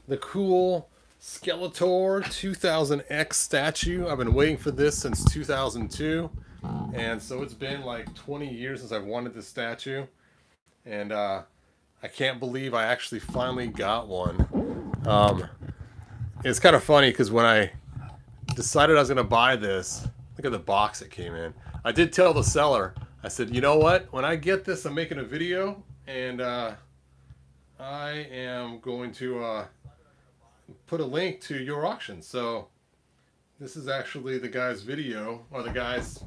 the cool Skeletor 2000X statue. I've been waiting for this since 2002, and so it's been like 20 years since I've wanted this statue, and I can't believe I actually finally got one. It's kind of funny because when I decided I was going to buy this, look at the box it came in. I did tell the seller, I said, you know what, when I get this, I'm making a video, and I am going to put a link to your auction. So this is actually the guy's video, or the guy's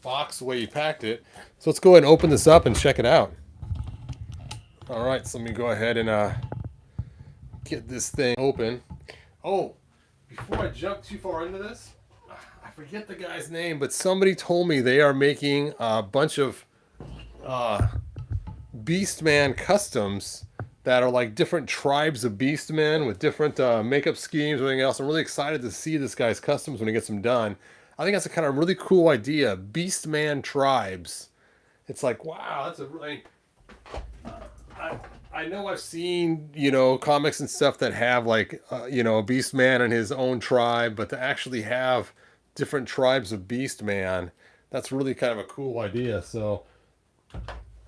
box, the way he packed it. So let's go ahead and open this up and check it out. All right, so let me go ahead and get this thing open. Oh, before I jump too far into this, I forget the guy's name, but somebody told me they are making a bunch of Beastman customs that are like different tribes of Beastmen with different makeup schemes and everything else. I'm really excited to see this guy's customs when he gets them done. I think that's a kind of really cool idea. Beastman tribes. It's like, wow, that's a really... I know I've seen, you know, comics and stuff that have like, you know, a Beastman and his own tribe, but to actually have different tribes of Beastman, that's really kind of a cool idea. So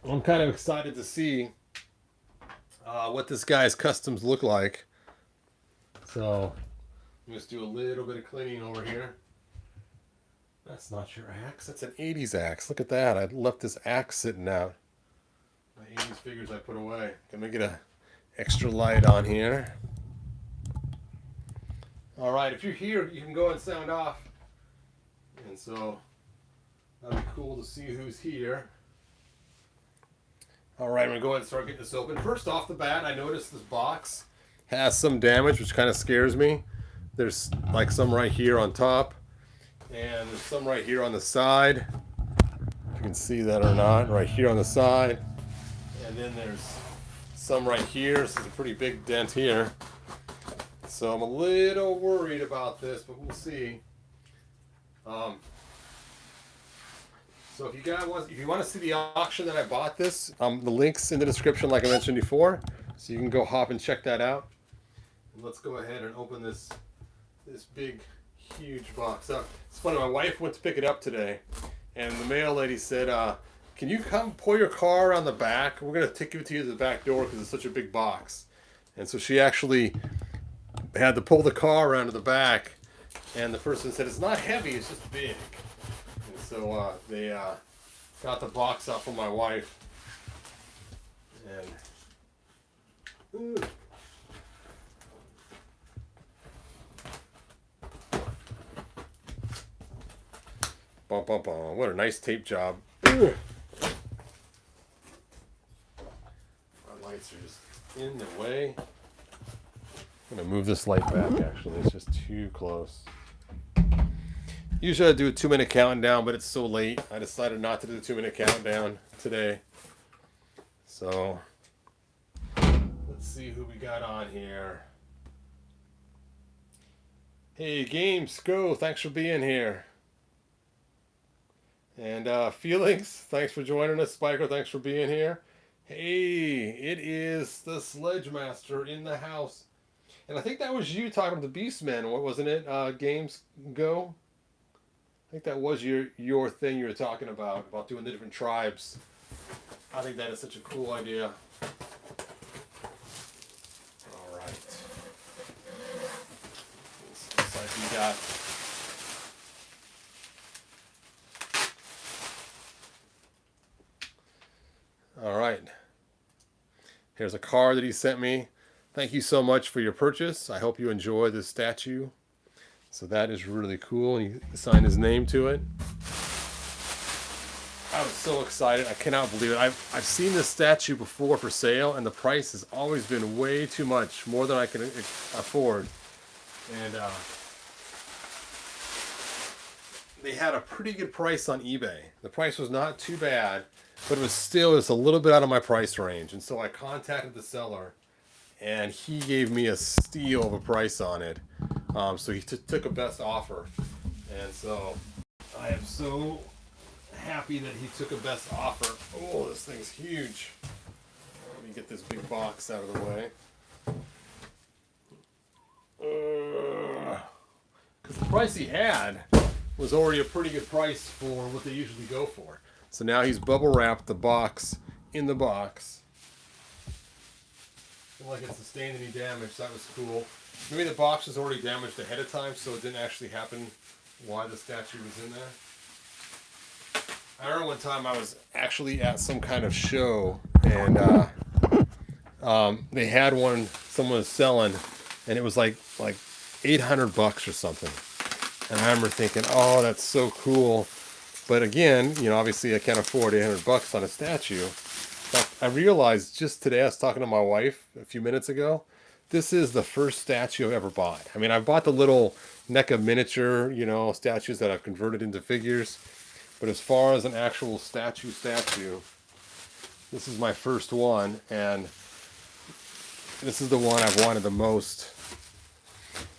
I'm kind of excited to see what this guy's customs look like. So let me just do a little bit of cleaning over here. That's not your axe. That's an 80s axe. Look at that. I left this axe sitting out. My 80s figures I put away. Let me get a extra light on here. All right, if you're here, you can go and sound off. And so that'd be cool to see who's here. All right, I'm gonna go ahead and start getting this open. First off the bat, I noticed this box has some damage, which kind of scares me. There's like some right here on top, and there's some right here on the side. If you can see that or not, right here on the side. And then there's some right here. This is a pretty big dent here. So I'm a little worried about this, but we'll see. So if you want to see the auction that I bought this, the link's in the description like I mentioned before. So you can go hop and check that out. And let's go ahead and open this big, huge box up. It's funny, my wife went to pick it up today, and the mail lady said, can you come pull your car around the back? We're going to take you to the back door because it's such a big box. And so she actually had to pull the car around to the back, and the person said, it's not heavy, it's just big. And so they got the box out for my wife. And bum, bum, bum. What a nice tape job. My lights are just in the way. I'm going to move this light back, actually. It's just too close. Usually I do a 2-minute countdown, but it's so late. I decided not to do the 2-minute countdown today. So, let's see who we got on here. Hey, Games, go. Thanks for being here. And Felix, thanks for joining us. Spiker, thanks for being here. Hey, it is the Sledge Master in the house. And I think that was you talking to Beastmen, wasn't it? Games Go? I think that was your thing you were talking about doing the different tribes. I think that is such a cool idea. All right. Looks like we got... All right. Here's a card that he sent me. Thank you so much for your purchase. I hope you enjoy this statue. So that is really cool. And he signed his name to it. I was so excited. I cannot believe it. I've seen this statue before for sale, and the price has always been way too much, more than I can afford. And they had a pretty good price on eBay. The price was not too bad, but it was still just a little bit out of my price range. And so I contacted the seller, and he gave me a steal of a price on it. So he took a best offer. And so I am so happy that he took a best offer. Oh, this thing's huge. Let me get this big box out of the way. price he had was already a pretty good price for what they usually go for. So now he's bubble wrapped the box in the box. Feel like it sustained any damage. That was cool. Maybe the box was already damaged ahead of time, so it didn't actually happen while the statue was in there. I remember one time I was actually at some kind of show, and they had one someone was selling, and it was like $800 or something. And I remember thinking, oh, that's so cool. But again, you know, obviously I can't afford $800 on a statue. But I realized just today, I was talking to my wife a few minutes ago, this is the first statue I've ever bought. I mean, I've bought the little NECA miniature, you know, statues that I've converted into figures. But as far as an actual statue, this is my first one. And this is the one I've wanted the most.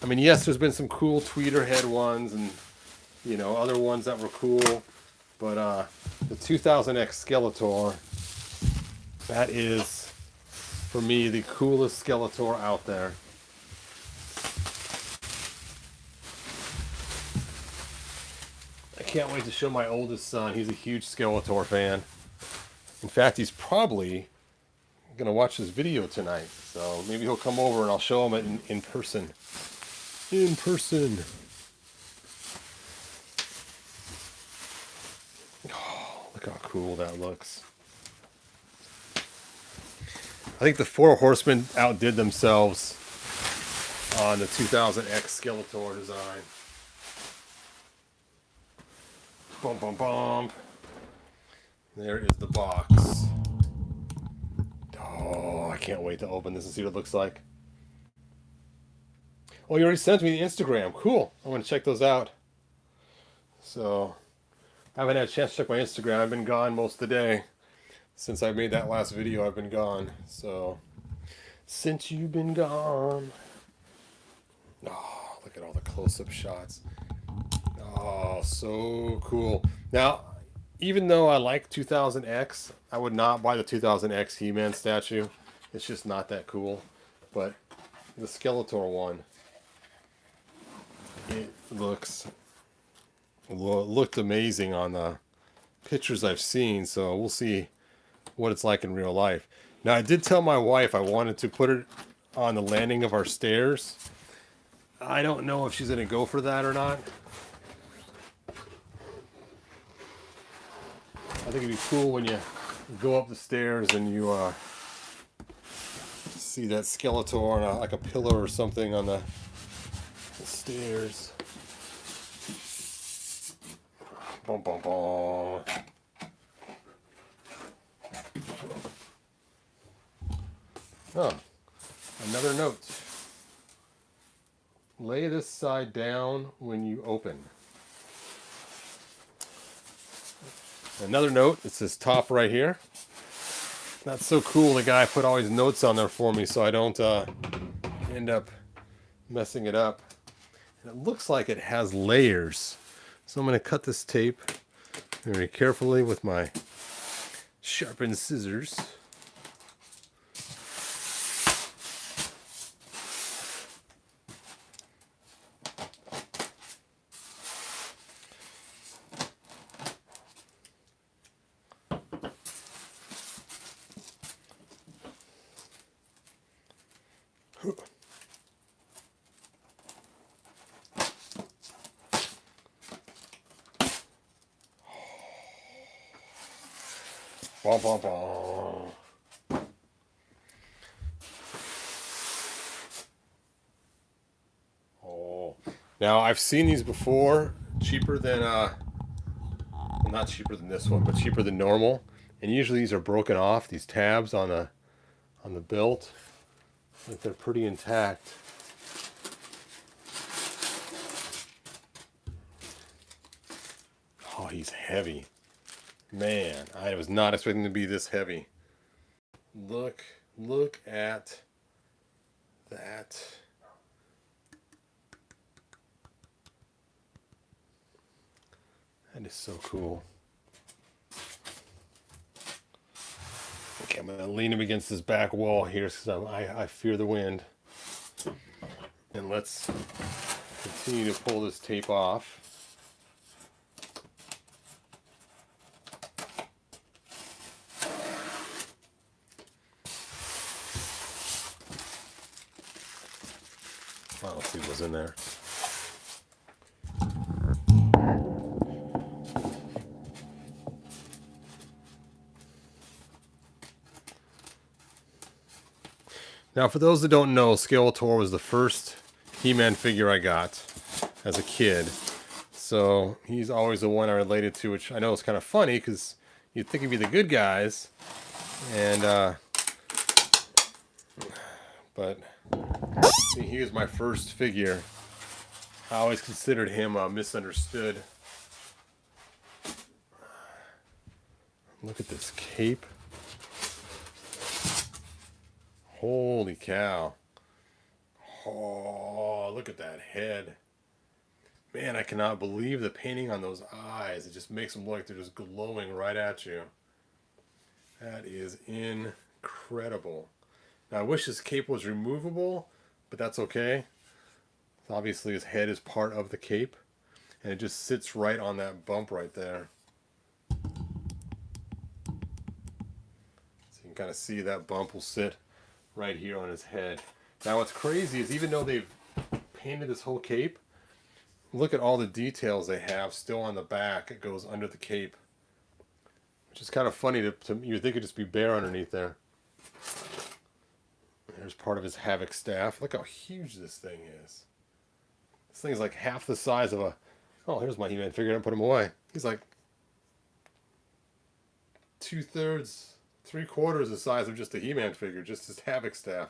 I mean, yes, there's been some cool tweeter head ones and, you know, other ones that were cool. But the 2000X Skeletor, that is, for me, the coolest Skeletor out there. I can't wait to show my oldest son. He's a huge Skeletor fan. In fact, he's probably going to watch this video tonight. So maybe he'll come over and I'll show him it in person. In person. Oh, look how cool that looks. I think the Four Horsemen outdid themselves on the 2000X Skeletor design. Bum, bum, bum. There is the box. Oh, I can't wait to open this and see what it looks like. Oh, you already sent me the Instagram. Cool. I'm going to check those out. So, I haven't had a chance to check my Instagram. I've been gone most of the day. Since I made that last video, I've been gone. So, since you've been gone. Oh, look at all the close-up shots. Oh, so cool. Now, even though I like 2000X, I would not buy the 2000X He-Man statue. It's just not that cool. But the Skeletor one, it looked amazing on the pictures I've seen. So we'll see what it's like in real life. Now, I did tell my wife I wanted to put it on the landing of our stairs. I don't know if she's going to go for that or not. I think it'd be cool when you go up the stairs and you see that Skeletor on like a pillar or something on the stairs. Bum, bum, bum. Oh, another note. Lay this side down when you open. Another note, it says top right here. That's so cool. The guy put all his notes on there for me so I don't end up messing it up. And it looks like it has layers. So I'm going to cut this tape very carefully with my sharpened scissors. Bum, bum, bum. Oh, now I've seen these before, cheaper than not cheaper than this one, but cheaper than normal. And usually these are broken off, these tabs on the belt. Like they're pretty intact. Oh, he's heavy. Man, I was not expecting to be this heavy. Look at that. That is so cool. Okay, I'm going to lean him against this back wall here because I fear the wind. And let's Continue to pull this tape off. Well, let's see what's in there. Now, for those that don't know, Skeletor was the first He-Man figure I got as a kid. So he's always the one I related to, which I know is kind of funny because you'd think he'd be the good guys. And, but see, he was my first figure. I always considered him misunderstood. Look at this cape. Holy cow. Oh, look at that head. Man, I cannot believe the painting on those eyes. It just makes them look like they're just glowing right at you. That is incredible. Now, I wish his cape was removable, but that's okay. Obviously, his head is part of the cape, and it just sits right on that bump right there. So you can kind of see that bump will sit right here on his head. Now, what's crazy is even though they've painted this whole cape, look at all the details they have still on the back. It goes under the cape, which is kind of funny to you think it'd just be bare underneath there. There's part of his Havoc staff. Look how huge this thing is. This thing's like half the size of a... Oh, here's my He-Man figure. I put him away. He's like 2/3, 3/4 the size of just a He-Man figure. Just his Havoc staff.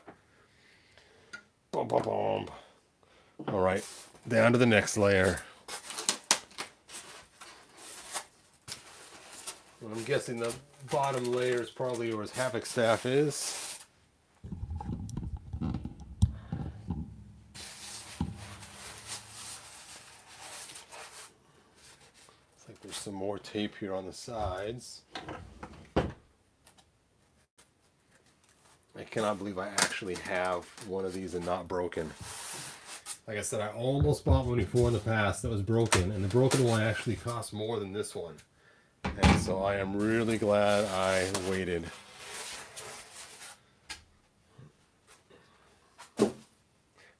Boom, boom, boom. All right, down to the next layer. Well, I'm guessing the bottom layer is probably where his Havoc staff is. There's some more tape here on the sides. I cannot believe I actually have one of these and not broken. Like I said, I almost bought one before in the past that was broken, and the broken one actually cost more than this one. And so I am really glad I waited.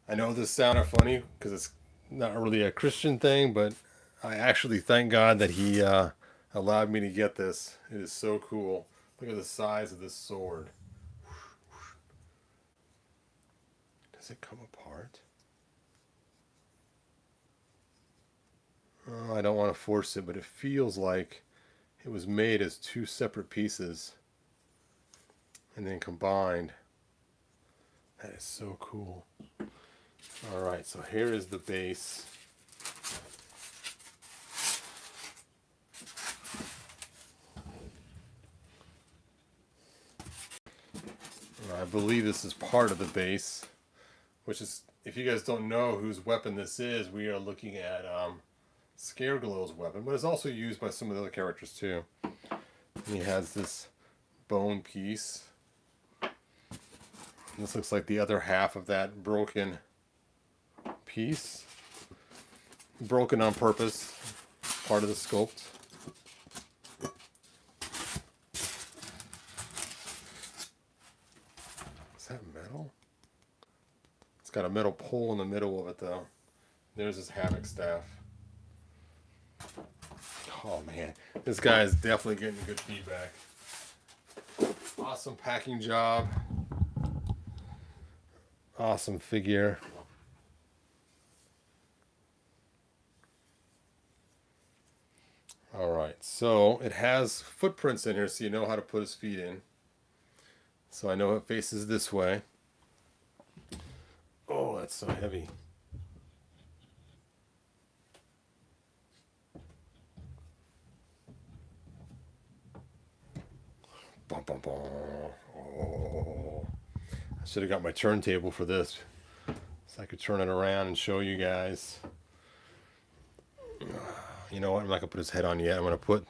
I know this sounded funny because it's not really a Christian thing, but I actually thank God that he allowed me to get this. It is so cool. Look at the size of this sword. Does it come apart? Oh, I don't want to force it, but it feels like it was made as two separate pieces and then combined. That is so cool. Alright, so here is the base. I believe this is part of the base, which is, if you guys don't know whose weapon this is, we are looking at Scareglow's weapon, but it's also used by some of the other characters too. And he has this bone piece. This looks like the other half of that broken piece. Broken on purpose, part of the sculpt. Is that metal? It's got a metal pole in the middle of it though. There's his Havoc staff. Oh man, this guy is definitely getting good feedback. Awesome packing job. Awesome figure. Alright, so it has footprints in here so you know how to put his feet in. So I know it faces this way. Oh, that's so heavy. Bum, bum, bum. Oh. I should have got my turntable for this so I could turn it around and show you guys. You know what? I'm not going to put his head on yet. I'm going to put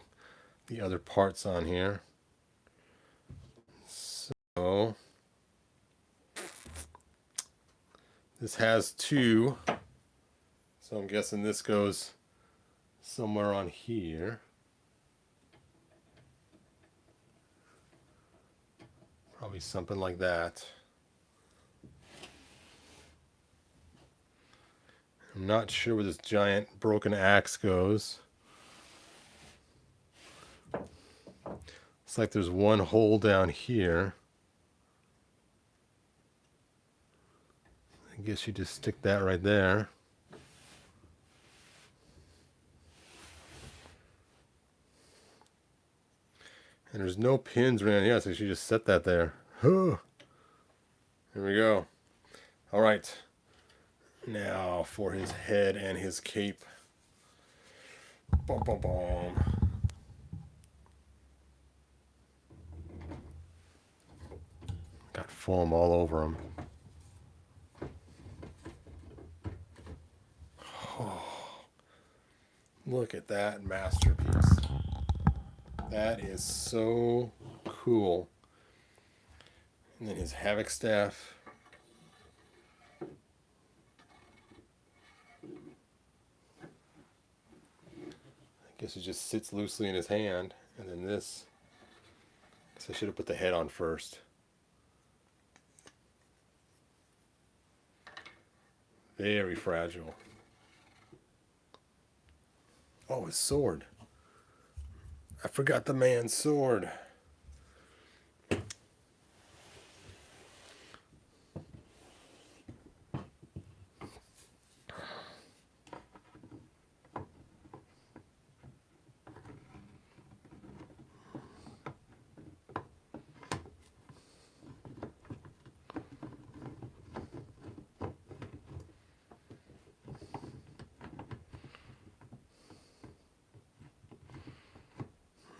the other parts on here. So this has two So I'm guessing this goes somewhere on here. Probably something like that. I'm not sure where this giant broken axe goes. Looks like there's one hole down here. I guess you just stick that right there. And there's no pins around here, so you should just set that there. Here we go. All right. Now for his head and his cape. Boom, boom, boom. Got foam all over him. Oh, look at that masterpiece. That is so cool. And then his Havoc staff. I guess it just sits loosely in his hand. And then this. I guess I should have put the head on first. Very fragile. Oh, his sword. I forgot the man's sword.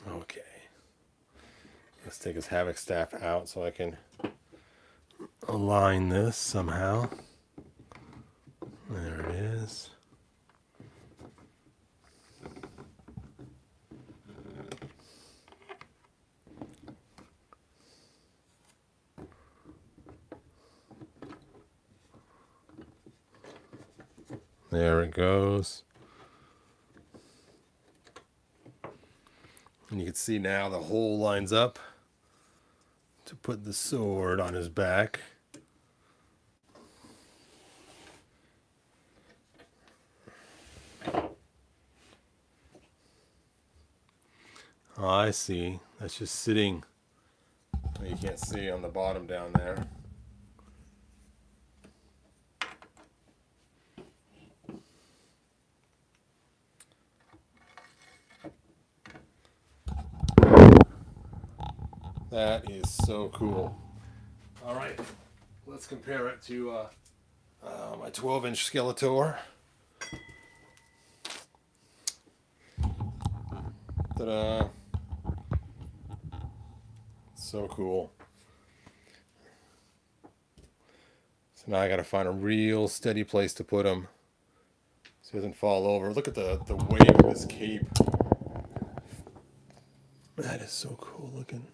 Okay. Let's take his Havoc staff out so I can align this somehow. There it is. There it goes. And you can see now the hole lines up to put the sword on his back. Oh, I see. That's just sitting. You can't see on the bottom down there. That is so cool. All right, let's compare it to my 12-inch Skeletor. Ta-da! So cool. So now I got to find a real steady place to put him so he doesn't fall over. Look at the weight of this cape. That is so cool looking.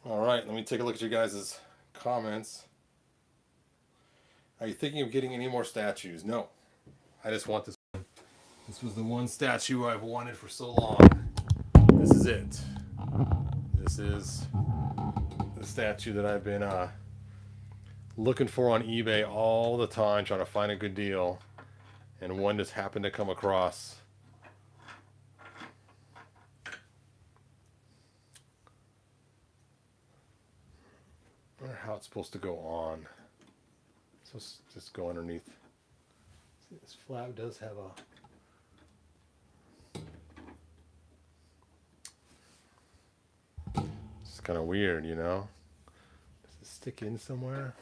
All right, let me take a look at you guys' comments. Are you thinking of getting any more statues? No. I just want this one. This was the one statue I've wanted for so long. This is it. This is the statue that I've been looking for on eBay all the time, trying to find a good deal. And one just happened to come across. I wonder how it's supposed to go on. So it's just go underneath. See, this flap does have a... It's kind of weird, you know? Does it stick in somewhere?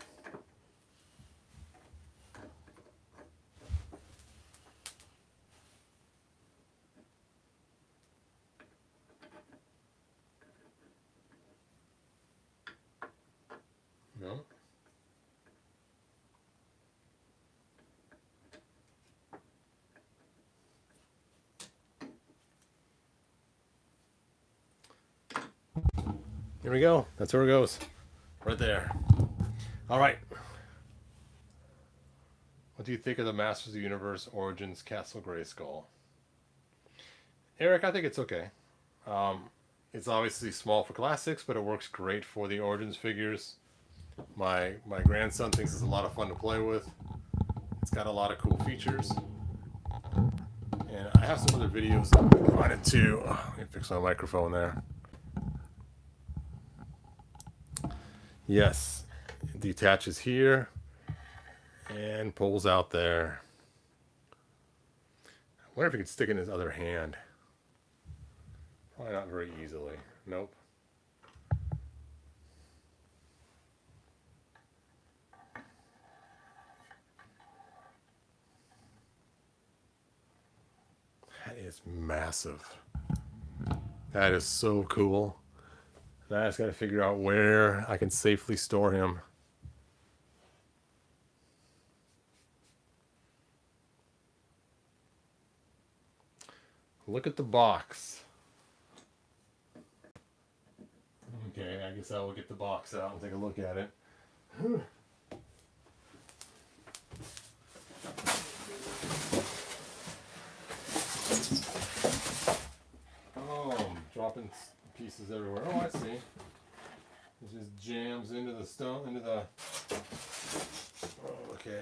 No? Here we go. That's where it goes. Right there. All right. What do you think of the Masters of the Universe Origins Castle Grayskull? Eric, I think it's okay. It's obviously small for classics, but it works great for the Origins figures. My grandson thinks it's a lot of fun to play with. It's got a lot of cool features. And I have some other videos on it too. Let me fix my microphone there. Yes, it detaches here and pulls out there. I wonder if he could stick in his other hand. Probably not very easily. Nope. That is massive. That is so cool. Now I just got to figure out where I can safely store him. Look at the box. Okay, I guess I will get the box out and take a look at it. Oh, dropping pieces everywhere. Oh, I see. It just jams into the stone, into the... Oh, okay.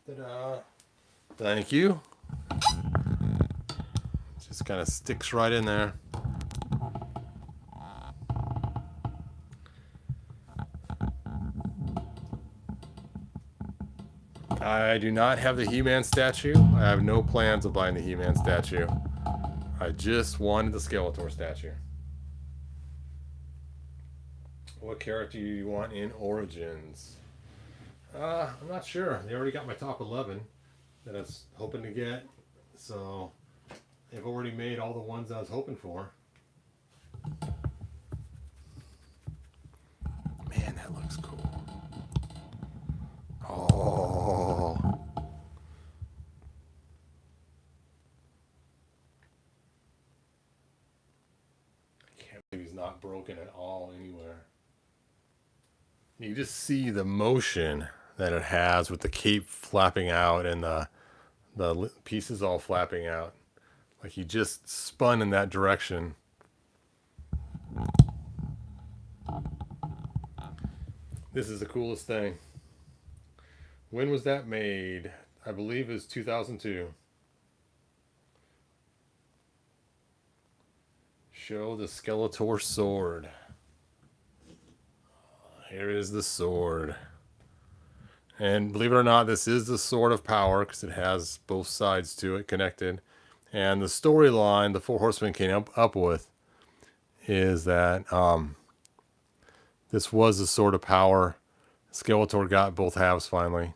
Ta-da. Thank you. Just kind of sticks right in there. I do not have the He-Man statue. I have no plans of buying the He-Man statue. I just wanted the Skeletor statue. What character do you want in Origins? I'm not sure. They already got my top 11 that I was hoping to get. So they've already made all the ones I was hoping for. Man, that looks cool. Oh. I can't believe he's not broken at all anywhere. You just see the motion that it has with the cape flapping out and the pieces all flapping out. Like he just spun in that direction. This is the coolest thing. When was that made? I believe it was 2002. Show the Skeletor sword. Here is the sword. And believe it or not, this is the sword of power because it has both sides to it connected. And the storyline the Four Horsemen came up with is that this was the sword of power. Skeletor got both halves finally.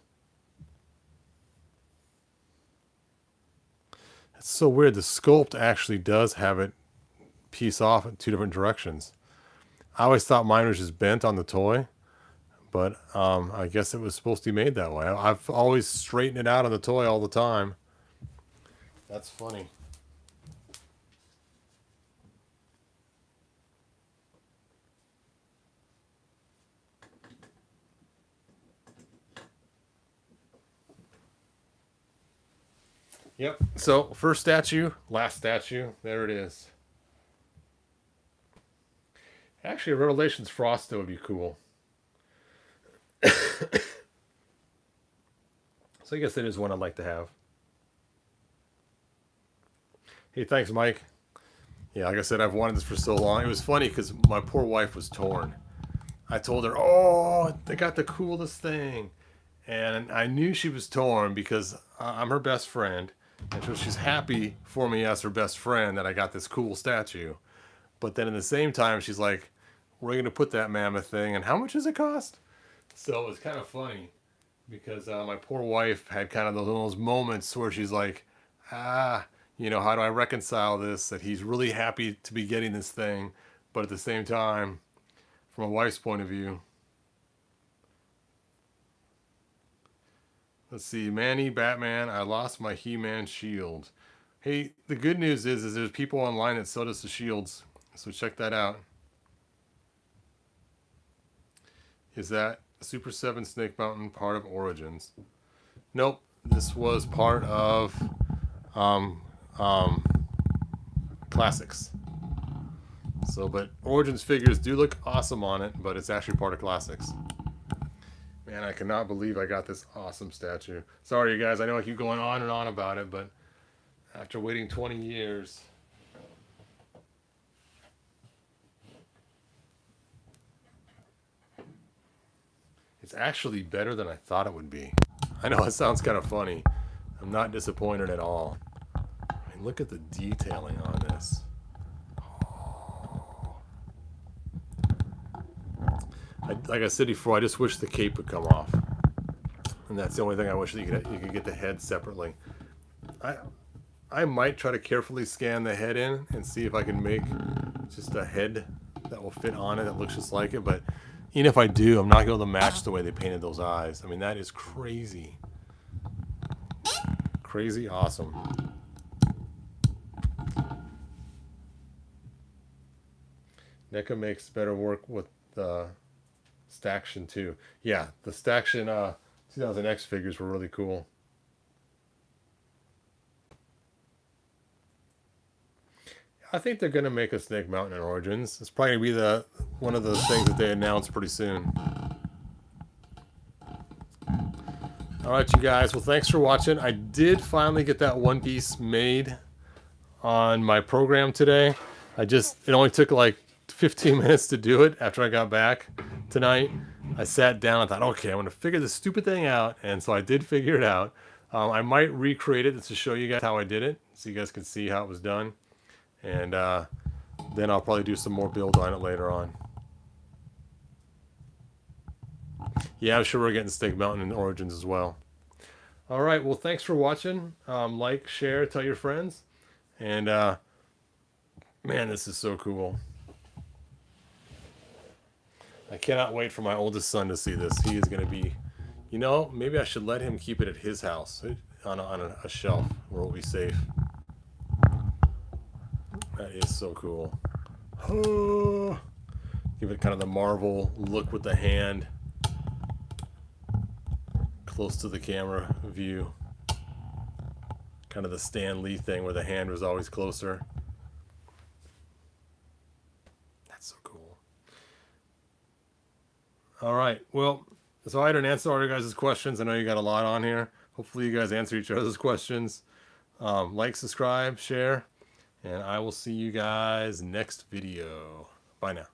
It's so weird. The sculpt actually does have it piece off in two different directions. I always thought mine was just bent on the toy, but I guess it was supposed to be made that way. I've always straightened it out on the toy all the time. That's funny. Yep. So first statue, last statue. There it is. Actually, a Revelations Frosto would be cool. So I guess that is one I'd like to have. Hey, thanks, Mike. Yeah, like I said, I've wanted this for so long. It was funny because my poor wife was torn. I told her, oh, they got the coolest thing. And I knew she was torn because I'm her best friend. And so she's happy for me as her best friend that I got this cool statue. But then at the same time, she's like, where are you going to put that mammoth thing? And how much does it cost? So it was kind of funny because my poor wife had kind of those moments where she's like, you know, how do I reconcile this? That he's really happy to be getting this thing. But at the same time, from a wife's point of view, let's see, Manny, Batman, I lost my He-Man shield. Hey, the good news is there's people online that sell us the shields. So check that out. Is that Super 7 Snake Mountain part of Origins? Nope. This was part of um, um, Classics. So, but Origins figures do look awesome on it, but it's actually part of Classics. Man, I cannot believe I got this awesome statue. Sorry, you guys. I know I keep going on and on about it, but after waiting 20 years... It's actually better than I thought it would be. I know it sounds kind of funny. I'm not disappointed at all. I mean, look at the detailing on this. Oh. Like I said before, I just wish the cape would come off. And that's the only thing I wish that you could get the head separately. I might try to carefully scan the head in and see if I can make just a head that will fit on it that looks just like it, but even if I do, I'm not going to be able to match the way they painted those eyes. I mean, that is crazy. Crazy awesome. NECA makes better work with the Staction too. Yeah, the Staction 2000X figures were really cool. I think they're going to make a Snake Mountain in Origins. It's probably going to be one of the things that they announce pretty soon. Alright, you guys. Well, thanks for watching. I did finally get that one piece made on my program today. It only took like 15 minutes to do it after I got back tonight. I sat down and thought, okay, I'm going to figure this stupid thing out. And so I did figure it out. I might recreate it to show you guys how I did it, so you guys can see how it was done. And then I'll probably do some more build on it later on. Yeah, I'm sure we're getting Snake Mountain in Origins as well. Alright, well, thanks for watching. Like, share, tell your friends. And, man, this is so cool. I cannot wait for my oldest son to see this. He is going to be... You know, maybe I should let him keep it at his house on a shelf where it'll be safe. That is so cool. Oh, give it kind of the Marvel look with the hand close to the camera view. Kind of the Stan Lee thing where the hand was always closer. That's so cool. All right, well, so I didn't answer all your guys' questions. I know you got a lot on here. Hopefully you guys answer each other's questions. Like, subscribe, share. And I will see you guys next video. Bye now.